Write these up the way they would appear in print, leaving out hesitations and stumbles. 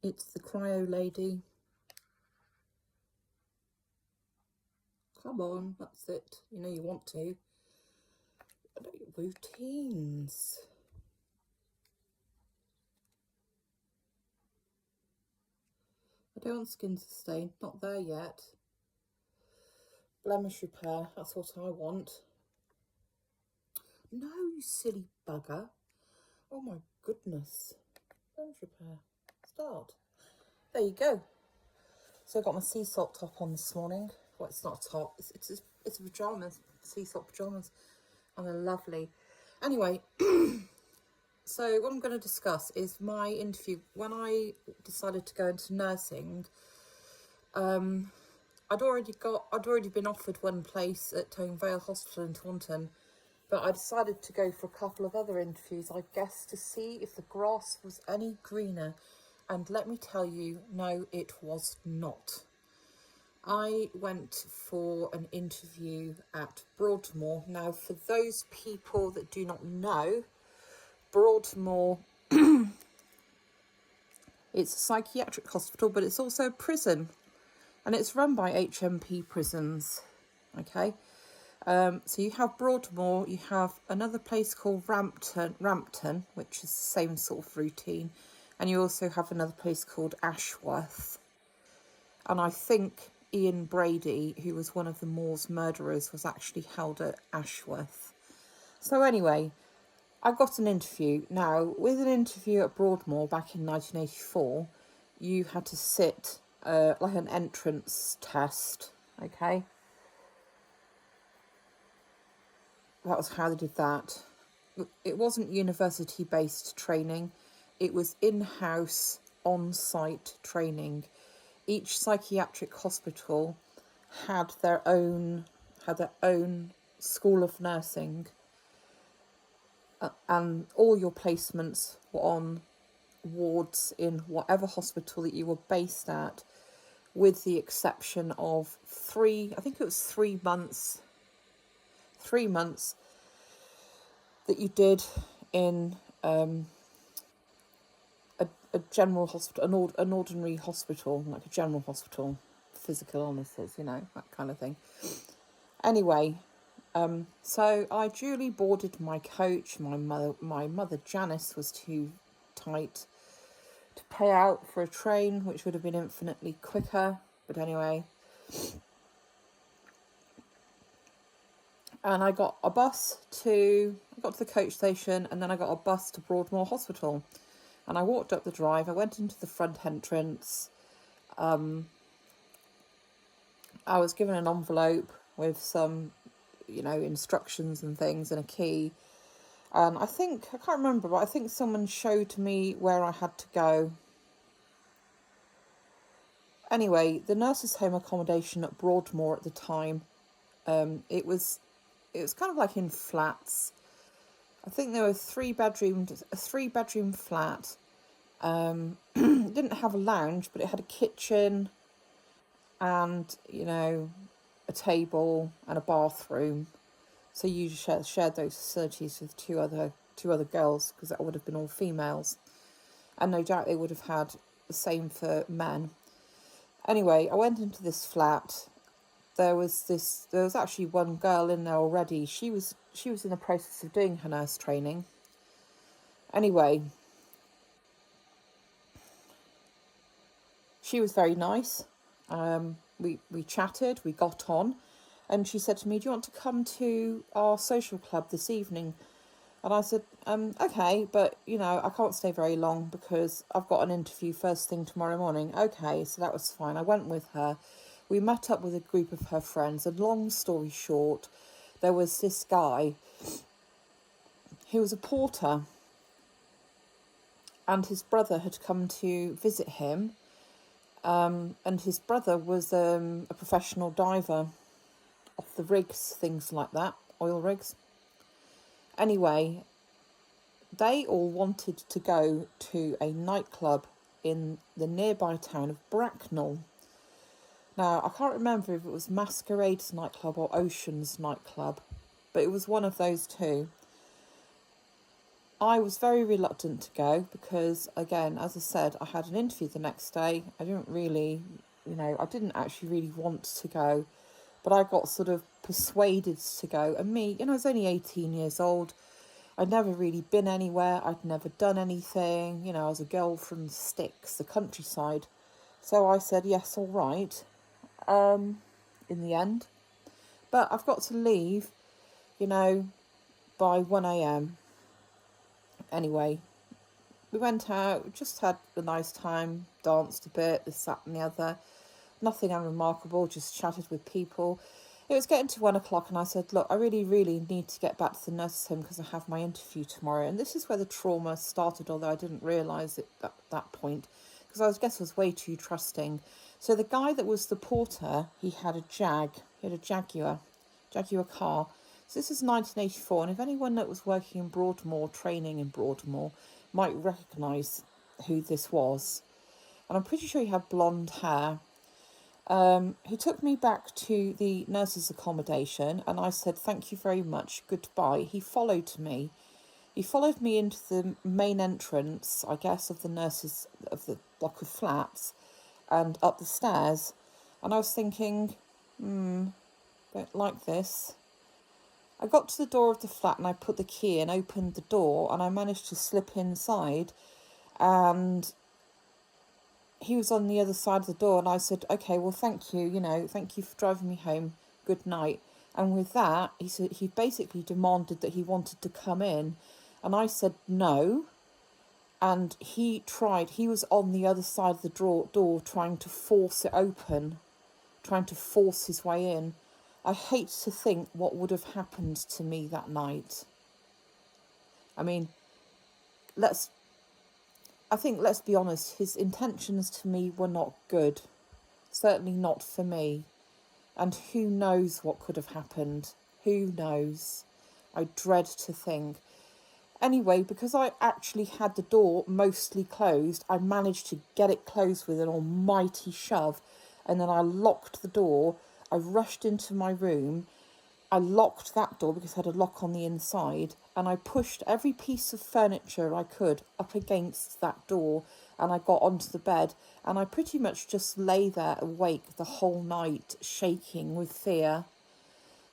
It's the cryo lady. Come on, that's it. You know you want to. Routines. I don't want skin sustain, not there yet. Blemish repair, that's what I want. No, you silly bugger. Oh my goodness. Blemish repair. Start. There you go. So I got my sea salt top on this morning. Well, it's not a top. It's pajamas. Sea salt pajamas. And they're lovely. Anyway, so what I'm going to discuss is my interview. When I decided to go into nursing, I'd already been offered one place at Tone Vale Hospital in Taunton, but I decided to go for a couple of other interviews, I guess, to see if the grass was any greener. And let me tell you, no, it was not. I went for an interview at Broadmoor. Now, for those people that do not know, Broadmoor, it's a psychiatric hospital, but it's also a prison. And it's run by HMP prisons, okay? So you have Broadmoor, you have another place called Rampton, which is the same sort of routine. And you also have another place called Ashworth. And I think Ian Brady, who was one of the Moors murderers, was actually held at Ashworth. So anyway, I got an interview. Now, with an interview at Broadmoor back in 1984, you had to sit like an entrance test, okay? That was how they did that. It wasn't university-based training. It was in-house, on-site training. Each psychiatric hospital had their own school of nursing, and all your placements were on wards in whatever hospital that you were based at, with the exception of 3 months that you did in a general hospital, an ordinary hospital, like a general hospital, physical illnesses, you know, that kind of thing. Anyway, so I duly boarded my coach. My mother Janice was too tight to pay out for a train, which would have been infinitely quicker. But anyway, and I got to the coach station, and then I got a bus to Broadmoor Hospital. And I walked up the drive. I went into the front entrance. I was given an envelope with some, instructions and things and a key. And I can't remember, but I think someone showed me where I had to go. Anyway, the nurses' home accommodation at Broadmoor at the time, it was kind of like in flats. I think there were a three-bedroom flat. Didn't have a lounge, but it had a kitchen and, a table and a bathroom. So you shared those facilities with two other girls, because that would have been all females. And no doubt they would have had the same for men. Anyway, I went into this flat. There was actually one girl in there already. She was in the process of doing her nurse training. Anyway, she was very nice. We chatted, we got on, and she said to me, "Do you want to come to our social club this evening?" And I said, okay, but, I can't stay very long because I've got an interview first thing tomorrow morning. Okay, so that was fine. I went with her. We met up with a group of her friends, and long story short, there was this guy who was a porter, and his brother had come to visit him, and his brother was a professional diver off the rigs, things like that, oil rigs. Anyway, they all wanted to go to a nightclub in the nearby town of Bracknell. Now, I can't remember if it was Masquerade's nightclub or Ocean's nightclub, but it was one of those two. I was very reluctant to go because, again, as I said, I had an interview the next day. I didn't really, I didn't actually really want to go, but I got sort of persuaded to go. And me, I was only 18 years old. I'd never really been anywhere. I'd never done anything. I was a girl from the sticks, the countryside. So I said, yes, all right, in the end. But I've got to leave, by 1 a.m. Anyway, we went out, just had a nice time, danced a bit, this, that and the other. Nothing unremarkable, just chatted with people. It was getting to 1 o'clock and I said, look, I really, really need to get back to the nurse's home because I have my interview tomorrow. And this is where the trauma started, although I didn't realise it at that point because I guess I was way too trusting. So the guy that was the porter, he had a Jaguar car. So this is 1984, and if anyone that was working in Broadmoor, training in Broadmoor, might recognise who this was. And I'm pretty sure he had blonde hair. He took me back to the nurses' accommodation, and I said, thank you very much, goodbye. He followed me. He followed me into the main entrance, I guess, of the nurses, of the block of flats, and up the stairs. And I was thinking, don't like this. I got to the door of the flat and I put the key and opened the door, and I managed to slip inside, and he was on the other side of the door, and I said, okay, well, thank you, thank you for driving me home, good night. And with that, he basically demanded that he wanted to come in, and I said no, and he was on the other side of the door trying to force it open, trying to force his way in. I hate to think what would have happened to me that night. I mean, let's be honest, his intentions to me were not good. Certainly not for me. And who knows what could have happened? Who knows? I dread to think. Anyway, because I actually had the door mostly closed, I managed to get it closed with an almighty shove, and then I locked the door. I rushed into my room. I locked that door because it had a lock on the inside, and I pushed every piece of furniture I could up against that door, and I got onto the bed, and I pretty much just lay there awake the whole night, shaking with fear.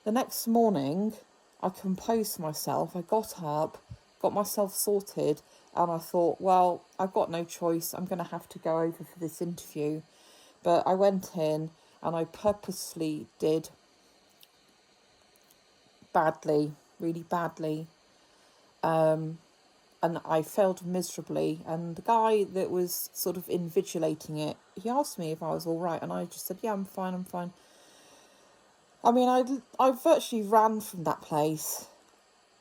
The next morning, I composed myself. I got up, got myself sorted, and I thought, well, I've got no choice. I'm going to have to go over for this interview. But I went in, and I purposely did badly, really badly. And I failed miserably. And the guy that was sort of invigilating it, he asked me if I was all right. And I just said, yeah, I'm fine. I mean, I virtually ran from that place.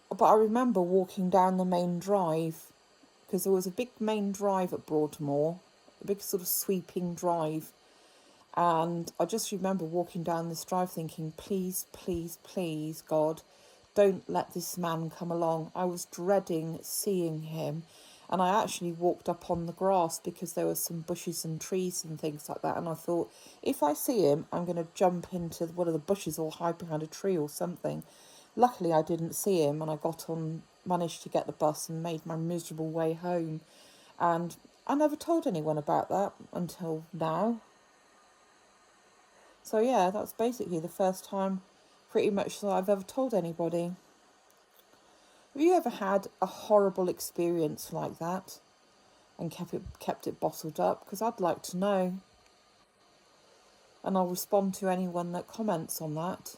But I remember walking down the main drive, because there was a big main drive at Broadmoor, a big sort of sweeping drive. And I just remember walking down this drive thinking, please, please, please, God, don't let this man come along. I was dreading seeing him. And I actually walked up on the grass because there were some bushes and trees and things like that. And I thought, if I see him, I'm going to jump into one of the bushes or hide behind a tree or something. Luckily, I didn't see him, and I managed to get the bus and made my miserable way home. And I never told anyone about that until now. So yeah, that's basically the first time pretty much that I've ever told anybody. Have you ever had a horrible experience like that and kept it bottled up? Because I'd like to know. And I'll respond to anyone that comments on that.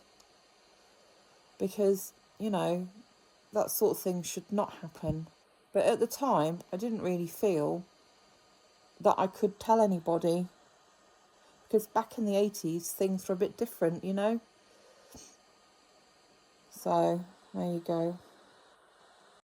Because, that sort of thing should not happen. But at the time, I didn't really feel that I could tell anybody. Because back in the 80s, things were a bit different, So, there you go.